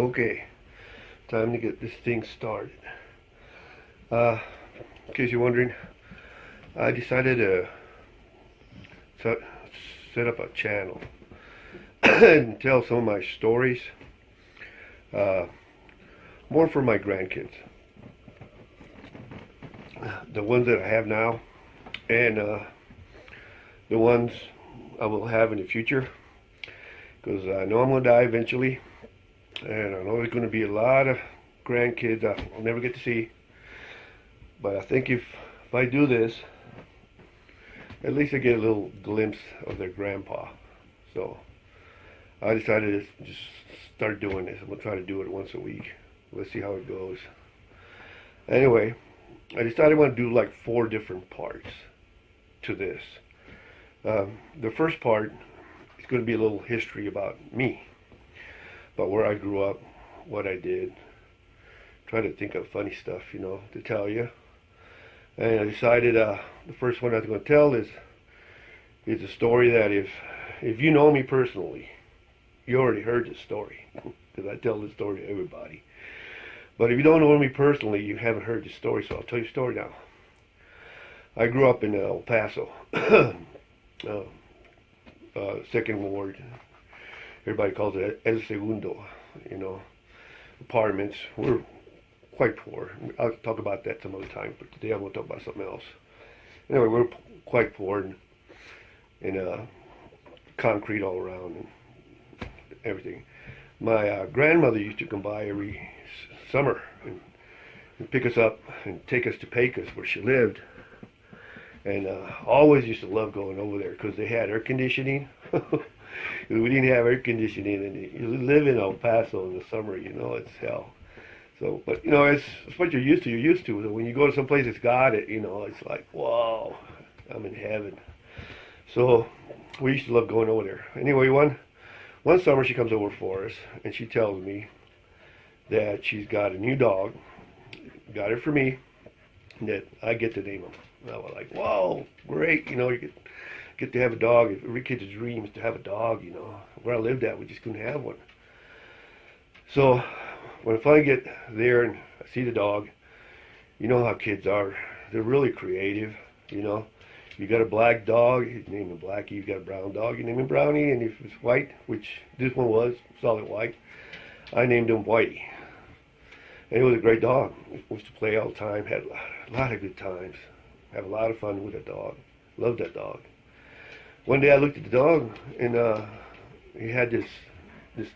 Okay, time to get this thing started. In case you're wondering, I decided to set up a channel and tell some of my stories, more for my grandkids, the ones that I have now, and the ones I will have in the future, because I know I'm going to die eventually, and I know there's going to be a lot of grandkids I'll never get to see. But I think if I do this, at least I get a little glimpse of their grandpa. So I decided to just start doing this. I'm going to try to do it once a week. Let's see how it goes. Anyway, I decided I want to do like 4 different parts to this. The first part is going to be a little history about me, about where I grew up, what I did. Try to think of funny stuff, to tell you. And I decided the first one I was going to tell is a story that if you know me personally, you already heard this story, because I tell this story to everybody. But if you don't know me personally, you haven't heard this story, so I'll tell you the story now. I grew up in El Paso, Second Ward. Everybody calls it El Segundo, apartments. We're quite poor. I'll talk about that some other time, but today I'm going to talk about something else. Anyway, we're quite poor, and concrete all around and everything. My grandmother used to come by every summer and pick us up and take us to Pecos, where she lived, and always used to love going over there because they had air conditioning. We didn't have air conditioning, and you live in El Paso in the summer, it's hell. So, but it's what you're used to. You're used to. So when you go to some place that's got it, it's like, whoa, I'm in heaven. So we used to love going over there. Anyway, one summer she comes over for us, and she tells me that she's got a new dog, got it for me, that I get to name him. And I was like, whoa, great, you get to have a dog. Every kid's dream is to have a dog, Where I lived at, we just couldn't have one. So when I finally get there and I see the dog, you know how kids are. They're really creative, You got a black dog, you name him Blackie. You got a brown dog, you name him Brownie. And if it's white, which this one was, solid white, I named him Whitey. And it was a great dog. We used to play all the time, had a lot of good times, have a lot of fun with that dog. Loved that dog. One day I looked at the dog, and he had this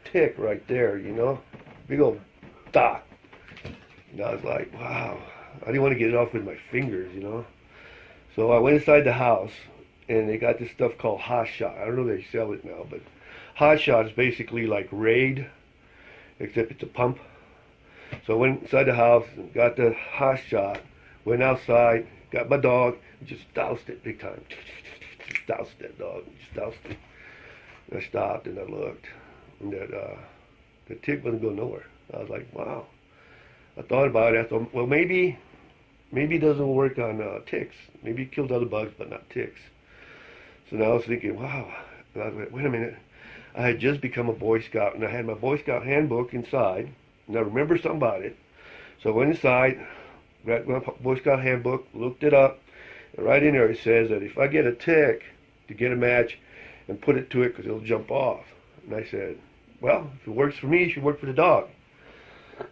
tick right there, big old dot. And I was like, wow, I didn't want to get it off with my fingers, So I went inside the house, and they got this stuff called Hot Shot. I don't know if they sell it now, but Hot Shot is basically like Raid, except it's a pump. So I went inside the house and got the Hot Shot, went outside, got my dog, and just doused it big time. Just doused that dog, just doused it. And I stopped and I looked, and that the tick wasn't going nowhere. I was like, wow. I thought about it. I thought, well, maybe it doesn't work on ticks. Maybe it kills other bugs, but not ticks. So now I was thinking, wow. And I was like, wait a minute. I had just become a Boy Scout, and I had my Boy Scout handbook inside, and I remember something about it. So I went inside, grabbed my Boy Scout handbook, looked it up, and right in there it says that if I get a tick, to get a match and put it to it because it'll jump off. And I said, well, if it works for me, it should work for the dog.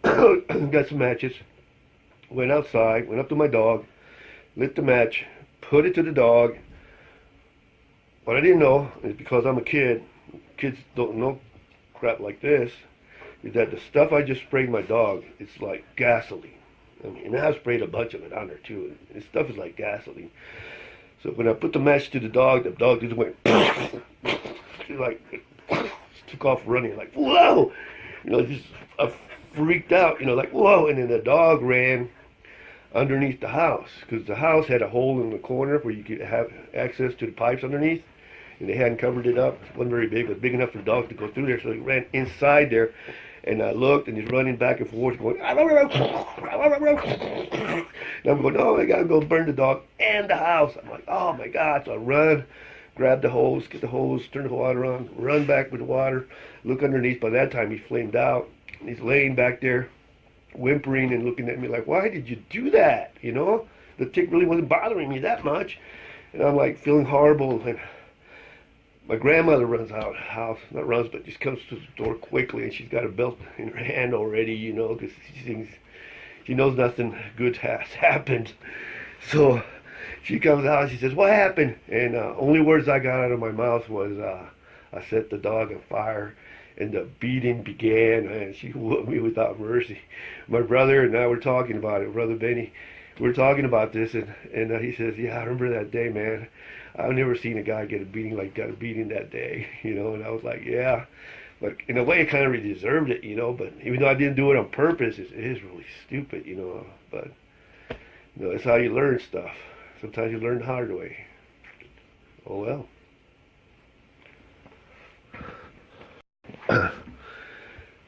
Got some matches, went outside, went up to my dog, lit the match, put it to the dog. What I didn't know is, because I'm a kid, kids don't know crap like this, is that the stuff I just sprayed my dog, it's like gasoline. I mean, and I sprayed a bunch of it on there too. This stuff is like gasoline. So when I put the match to the dog just went, like, took off running, like, whoa! I freaked out, like, whoa! And then the dog ran underneath the house, because the house had a hole in the corner where you could have access to the pipes underneath, and they hadn't covered it up. It wasn't very big, but big enough for the dog to go through there, so he ran inside there, and I looked, and he's running back and forth, going, and I'm going, oh my God, I'm going to burn the dog and the house. I'm like, oh my God. So I run grab the hose, get the hose, turn the water on, run back with the water, look underneath. By that time, he flamed out. He's laying back there, whimpering and looking at me like, why did you do that? You know, the tick really wasn't bothering me that much. And I'm like feeling horrible. And my grandmother runs out of the house, not runs, but just comes to the door quickly, and she's got a belt in her hand already, you know, because she knows nothing good has happened. So she comes out and she says, what happened? And only words I got out of my mouth was, I set the dog on fire. And the beating began, and she whooped me without mercy. My brother and I were talking about it, Brother Benny. We were talking about this, and he says, yeah, I remember that day, man. I've never seen a guy get a beating like got a beating that day, you know. And I was like, yeah. But in a way, I kind of deserved it, you know. But even though I didn't do it on purpose, it is really stupid, you know. But, you know, that's how you learn stuff. Sometimes you learn the hard way. Oh, well.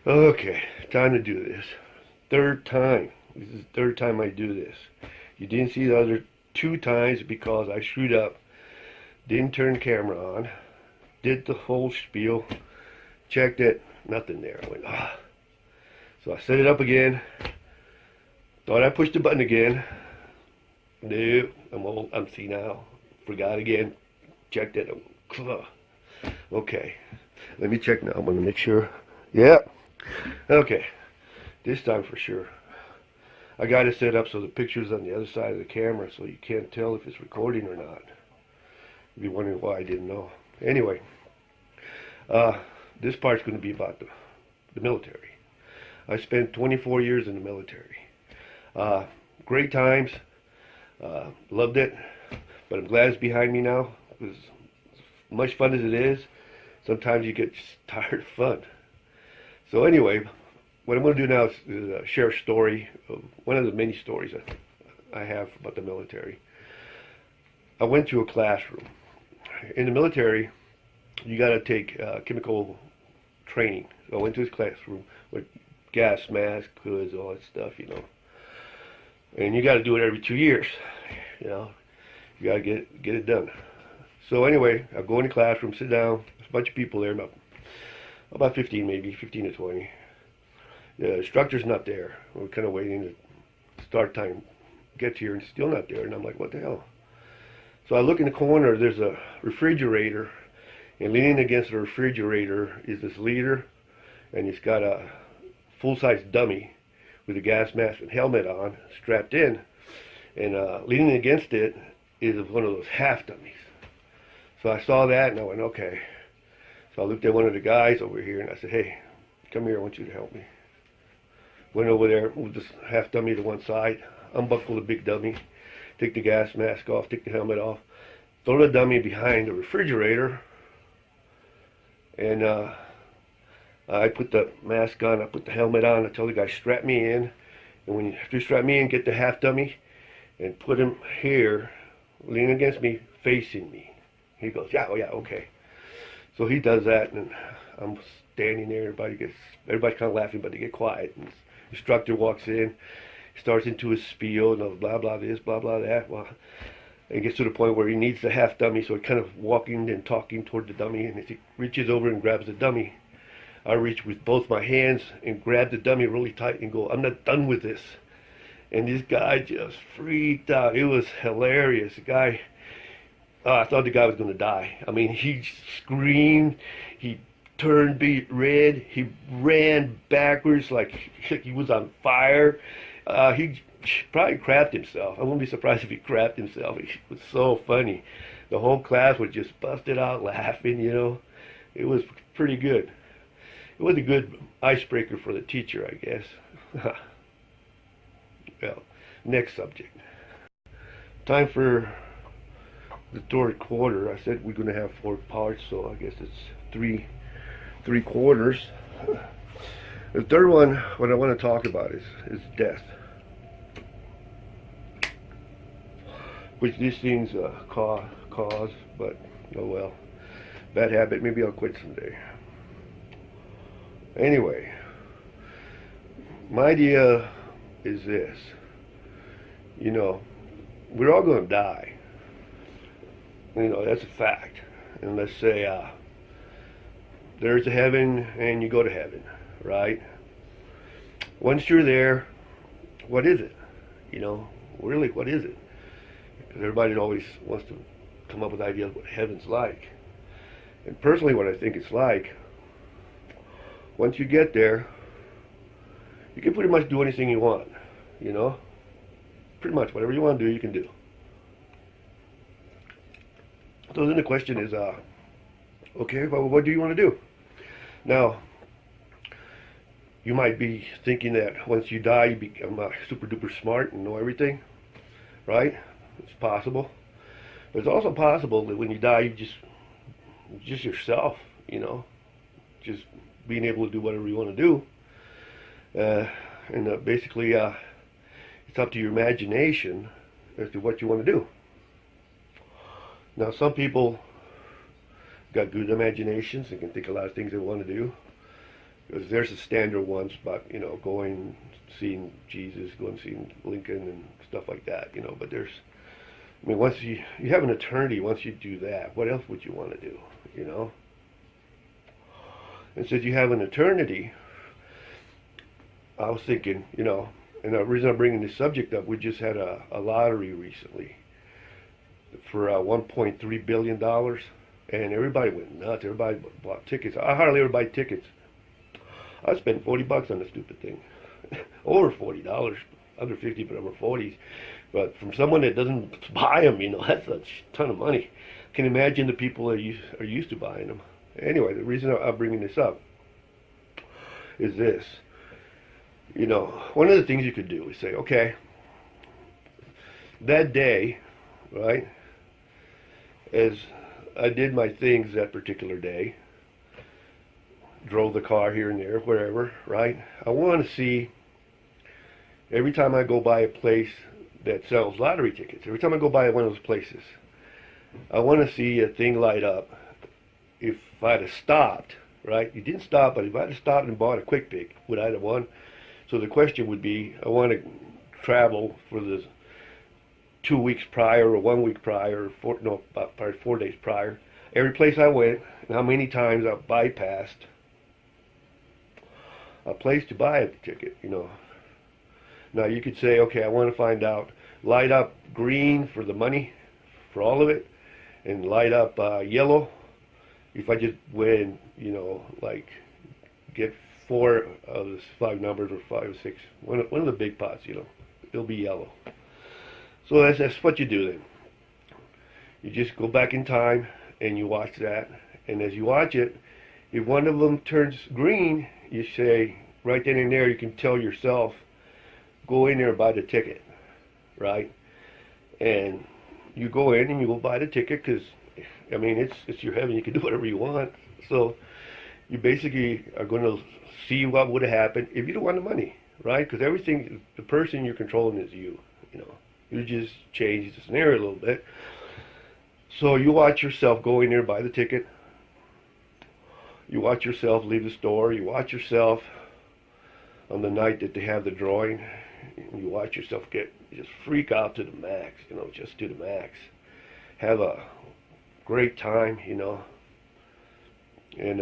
Okay, time to do this. Third time. This is the third time I do this. You didn't see the other 2 times because I screwed up. Didn't turn the camera on. Did the whole spiel. Checked it. Nothing there. I went, ah. So I set it up again. Thought I pushed the button again. Nope. I'm old. I'm senile. Forgot again. Checked it. Okay. Let me check now. I'm going to make sure. Yeah. Okay. This time for sure. I got it set up so the picture's on the other side of the camera so you can't tell if it's recording or not. You'd be wondering why I didn't know. Anyway, this part's going to be about the military. I spent 24 years in the military. Great times. Loved it. But I'm glad it's behind me now. As much fun as it is, sometimes you get tired of fun. So anyway, what I'm going to do now is share a story, one of the many stories I have about the military. I went to a classroom. In the military, you got to take chemical training. So I went to this classroom with gas mask, hoods, all that stuff, you know. And you got to do it every 2 years, you know. You got to get it done. So anyway, I go in the classroom, sit down. There's a bunch of people there, about 15 maybe, 15 to 20. The instructor's not there. We're kind of waiting to start time gets here and it's still not there. And I'm like, what the hell? So I look in the corner, there's a refrigerator, and leaning against the refrigerator is this leader, and he's got a full-size dummy with a gas mask and helmet on, strapped in, and leaning against it is one of those half dummies. So I saw that and I went, okay. So I looked at one of the guys over here and I said, hey, come here, I want you to help me. Went over there, moved this half dummy to one side, unbuckle the big dummy, take the gas mask off, take the helmet off, throw the dummy behind the refrigerator, and I put the mask on, I put the helmet on, I tell the guy, strap me in, and when you strap me in, get the half dummy, and put him here, lean against me, facing me. He goes, yeah, oh yeah, okay. So he does that, and I'm standing there, everybody's kind of laughing, but they get quiet, and the instructor walks in, starts into his spiel, and blah, blah, this, blah, blah, that. Well, and gets to the point where he needs the half dummy, so he's kind of walking and talking toward the dummy, and as he reaches over and grabs the dummy, I reach with both my hands and grab the dummy really tight and go, I'm not done with this. And this guy just freaked out. It was hilarious. The guy, I thought the guy was going to die. I mean, he screamed, he turned red, he ran backwards like he was on fire. He probably crapped himself. I wouldn't be surprised if he crapped himself. It was so funny. The whole class was just busted out laughing, you know. It was pretty good. It was a good icebreaker for the teacher, I guess. Well, next subject. Time for the third quarter. I said we're going to have 4 parts, so I guess it's three quarters. The third one, what I want to talk about is death. Which these things cause, but oh well. Bad habit, maybe I'll quit someday. Anyway, my idea is this. You know, we're all going to die. You know, that's a fact. and let's say there's a heaven and you go to heaven, right? Once you're there, what is it? You know, really, what is it? Because everybody always wants to come up with ideas of what heaven's like. And personally, what I think it's like, once you get there, you can pretty much do anything you want, you know? Pretty much whatever you want to do, you can do. So then the question is, okay, well, what do you want to do? Now, you might be thinking that once you die, you become super duper smart and know everything, right? It's possible. But it's also possible that when you die, you just yourself, you know, just being able to do whatever you want to do. And basically, it's up to your imagination as to what you want to do. Now, some people got good imaginations and can think a lot of things they want to do. Because there's the standard ones about, you know, going, seeing Jesus, going, seeing Lincoln and stuff like that, you know. But there's, I mean, once you have an eternity, once you do that, what else would you want to do, you know? And since you have an eternity, I was thinking, you know, and the reason I'm bringing this subject up, we just had a lottery recently for $1.3 billion, and everybody went nuts. Everybody bought tickets. I hardly ever buy tickets. I spent $40 on the stupid thing. Over $40, under 50, but over 40s. But from someone that doesn't buy them, you know, that's a ton of money. I can imagine the people that are used to buying them. Anyway, the reason I'm bringing this up is this. You know, one of the things you could do is say, okay, that day, right, as I did my things that particular day, drove the car here and there, wherever, right, I want to see, every time I go by a place that sells lottery tickets, every time I go by one of those places, I want to see a thing light up. If I'd have stopped, right, you didn't stop, but if I'd have stopped and bought a quick pick, would I have won? So the question would be, I want to travel for the 2 weeks prior or 1 week prior, or about probably 4 days prior, every place I went, and how many times I bypassed a place to buy a ticket, you know. Now you could say, okay, I want to find out, light up green for the money, for all of it, and light up yellow if I just win, you know, like get 4 of the 5 numbers or 5 or 6, one of the big pots, you know, it'll be yellow. So that's what you do then. You just go back in time and you watch that, and as you watch it, if one of them turns green, you say, right then and there, you can tell yourself, go in there and buy the ticket, right? And you go in and you go buy the ticket because, I mean, it's your heaven. You can do whatever you want. So you basically are going to see what would have happened if you don't want the money, right? Because everything, the person you're controlling is you, you know. You just change the scenario a little bit. So you watch yourself go in there, buy the ticket. You watch yourself leave the store. You watch yourself on the night that they have the drawing. You watch yourself just freak out to the max, you know, just to the max. Have a great time, you know. And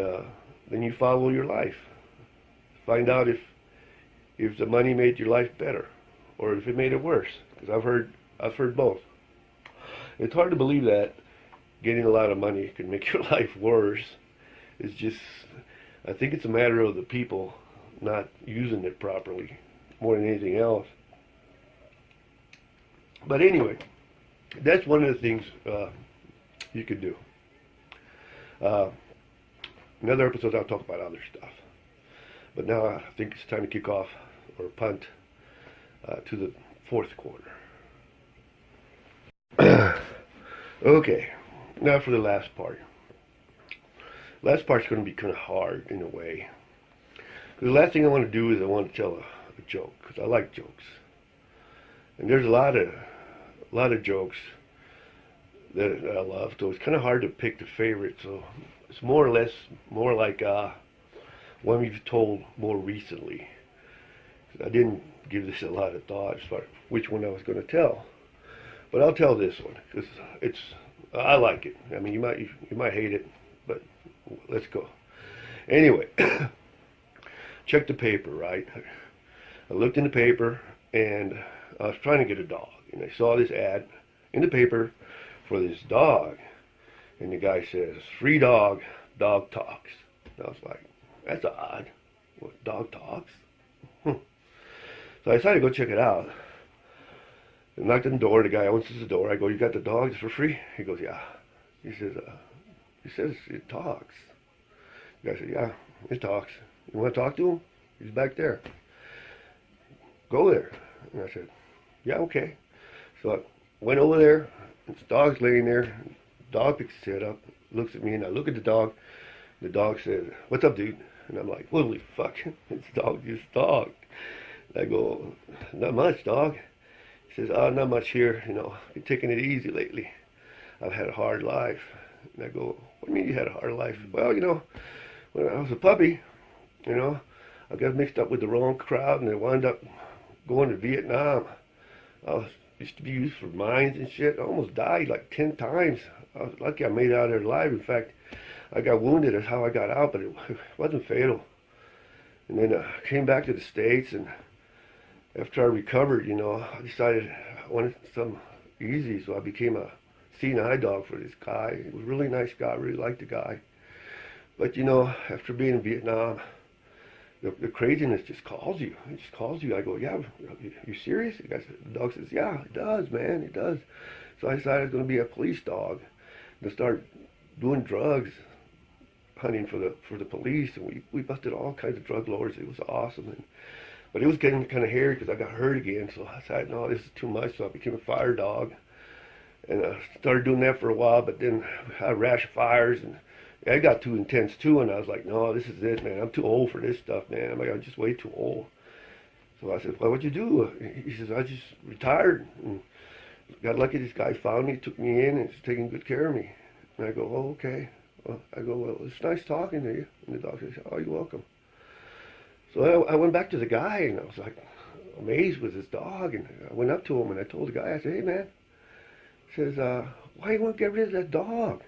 then you follow your life. Find out if the money made your life better or if it made it worse. Because I've heard both. It's hard to believe that getting a lot of money can make your life worse. It's just, I think it's a matter of the people not using it properly more than anything else. But anyway, that's one of the things you could do. In other episodes, I'll talk about other stuff. But now I think it's time to kick off or punt to the fourth quarter. Okay, now for the last part. Last part's going to be kind of hard in a way. Because the last thing I want to do is I want to tell a joke, because I like jokes. And there's a lot of jokes that I love, so it's kind of hard to pick the favorite. So it's more or less more like one we've told more recently. I didn't give this a lot of thought as far as which one I was going to tell. But I'll tell this one, because I like it. I mean, you might hate it, but let's go. Anyway, check the paper, right? I looked in the paper, and I was trying to get a dog, and I saw this ad in the paper for this dog, and the guy says, "Free dog, dog talks." And I was like, that's odd. What, dog talks? So I decided to go check it out. I knocked on the door. The guy opens the door. I go, "You got the dogs for free?" He goes, "Yeah." He says it talks. The guy said, "Yeah, it talks. You want to talk to him? He's back there. Go there." And I said, "Yeah, okay." So I went over there. This dog's laying there. The dog picks his head up, looks at me, and I look at the dog. The dog says, "What's up, dude?" And I'm like, "Holy fuck, it's dog. I go, "Not much, dog." He says, "Oh, not much here. Been taking it easy lately. I've had a hard life." And I go, "What do you mean you had a hard life?" "Well, when I was a puppy, I got mixed up with the wrong crowd, and I wound up going to Vietnam. Used to be used for mines and shit. I almost died like 10 times. I was lucky I made it out of there alive. In fact, I got wounded. That's how I got out, but it wasn't fatal. And then I came back to the States, and after I recovered, I decided I wanted some easy, so I became a CNI dog for this guy. He was a really nice guy. I really liked the guy. But, after being in Vietnam, the craziness just calls you. It just calls you. I go, "Yeah, you serious?" The dog says, "Yeah, it does, man, it does." So I decided I was going to be a police dog and start doing drugs, hunting for the police, and we busted all kinds of drug lords. It was awesome, but it was getting kind of hairy because I got hurt again. So I decided, no, this is too much. So I became a fire dog, and I started doing that for a while. But then I had a rash of fires, and it got too intense too. And I was like, no, this is it, man. I'm too old for this stuff, man. I'm just way too old. So I said, "Well, what'd you do?" He says, "I just retired and got lucky. This guy found me, took me in, and is taking good care of me." And I go, "Oh, okay." "Well, it's nice talking to you." And the dog says, "Oh, you're welcome." So I went back to the guy, and I was like amazed with his dog. And I went up to him, and I told the guy, I said, "Hey, man," he says, "why you want to get rid of that dog?"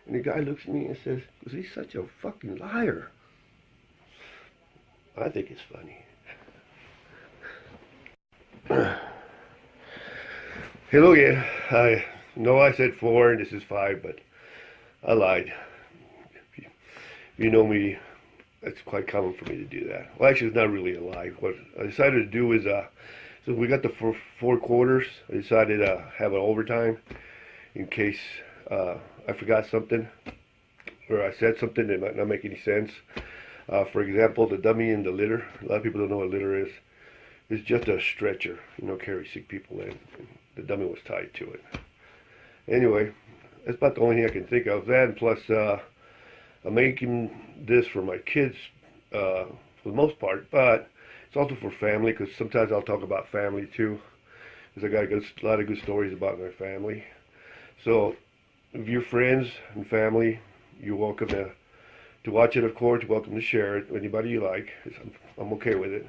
And the guy looks at me and says, "Because he's such a fucking liar." I think it's funny. Hello again. I know I said 4 and this is 5, but I lied. If you know me, it's quite common for me to do that. Well, actually, it's not really a lie. What I decided to do is, so we got the four quarters. I decided to have an overtime in case I forgot something or I said something that might not make any sense. For example, the dummy in the litter. A lot of people don't know what litter is. It's just a stretcher, carry sick people in. The dummy was tied to it. Anyway, that's about the only thing I can think of. That, and plus, I'm making this for my kids for the most part, but it's also for family, because sometimes I'll talk about family too, because I got a lot of good stories about my family. So, if you're friends and family, you're welcome to watch it, of course. You're welcome to share it with anybody you like. I'm okay with it.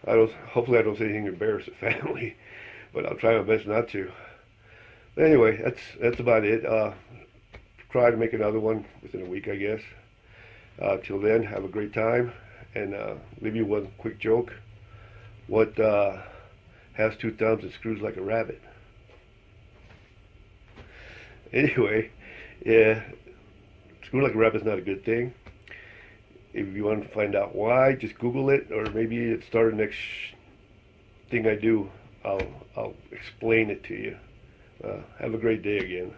Hopefully I don't say anything embarrassing family, but I'll try my best not to. But anyway, that's about it. Try to make another one within a week, I guess. Till then, have a great time, and leave you one quick joke. What has 2 thumbs and screws like a rabbit? Anyway, yeah, screw like a rabbit's not a good thing. If you want to find out why, just Google it, or maybe at the start of the next thing I do, I'll explain it to you. Have a great day again.